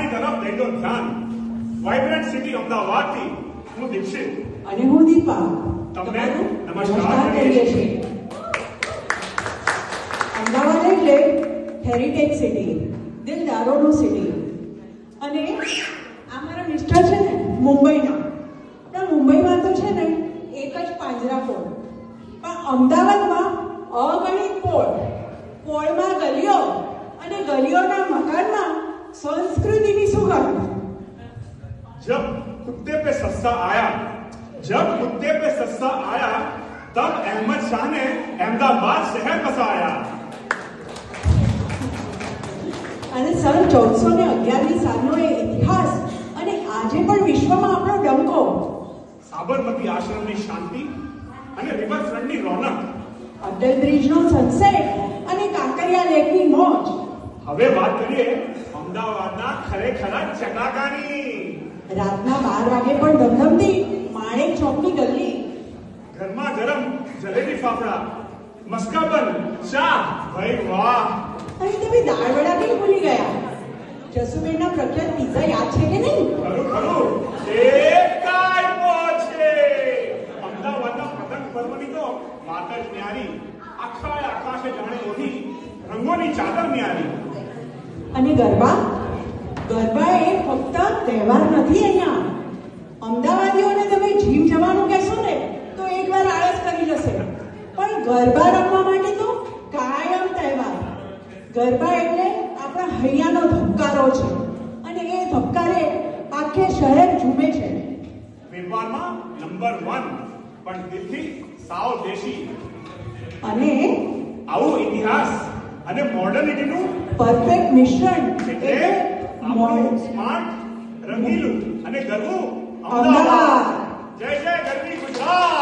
વિકાસની તરફ દઈ દો ધ્યાન. વાઇબ્રન્ટ સિટી અમદાવાદથી હું દીક્ષિત અને હું દીપા તમને નમસ્કાર કરીએ છીએ. અમદાવાદ એટલે હેરિટેજ સિટી, દિલદારોનું સિટી. અને આ મારા મિસ્ટર છે ને મુંબઈના. પણ મુંબઈમાં તો છે ને એક જ પાંજરાપોળ, પણ અમદાવાદમાં અગણિત પોળ. પોળમાં ગલીઓ અને ગલીઓના મકાનમાં સંસ્કૃતિની સુગંધ. जब कुत्ते पे सस्ता आया तब अहमद शाह ने अहमदाबाद शहर बसाया. અને સન 1411ની સાલનો એ ઇતિહાસ અને આજે પણ વિશ્વમાં આપણો ડંકો. સાબરમતી આશ્રમની શાંતિ અને રિવરફ્રન્ટની રોનક, અટલ બ્રિજનો સનસેટ અને કાંકરિયા લેકની મોજ. હવે વાત કરીએ અમદાવાદના ખરેખરા ચટાકાની. રાતના 12 વાગે પણ ધમધમતી માણેક ચોકની ગલી. ગરમા ગરમ જલેબી ફાફડા, મસ્કાબન, ચા, ભાઈ વાહ. અને તમે દાળ વડા કેમ ભૂલી ગયા? જસુબેનના પ્રખ્યાત પિઝા યાદ છે કે નહીં? ખરું એક કાયમો છે. અમદાવાદના પતંગ પર્વની તો વાત જ ન્યારી. આકાશે જાણે ઓઢી રંગોની ચાદર ન્યારી. અને ગરબા એ ફક્ત તહેવાર નથી. અહીંયા અમદાવાદીઓને તમે જીમ જવાનું કહેશો ને તો એકવાર આળસ કરી જશે, પણ ગરબા રમવા માટે તો કાયમ તહેવાર. ગરબા એટલે આપણા હૈયાનો ધબકારો છે, અને એ ધબકારે આખે શહેર ઝૂમે છે. વેપારમાં નંબર 1 પણ દિલથી સાવ દેશી. અને આવું ઇતિહાસ અને મોડર્નિટીનું પરફેક્ટ મિશ્રણ એટલે આપણું સ્માર્ટ, રંગીલું અને ગરવું અમદાવાદ. જય જય ગરવી ગુજરાત.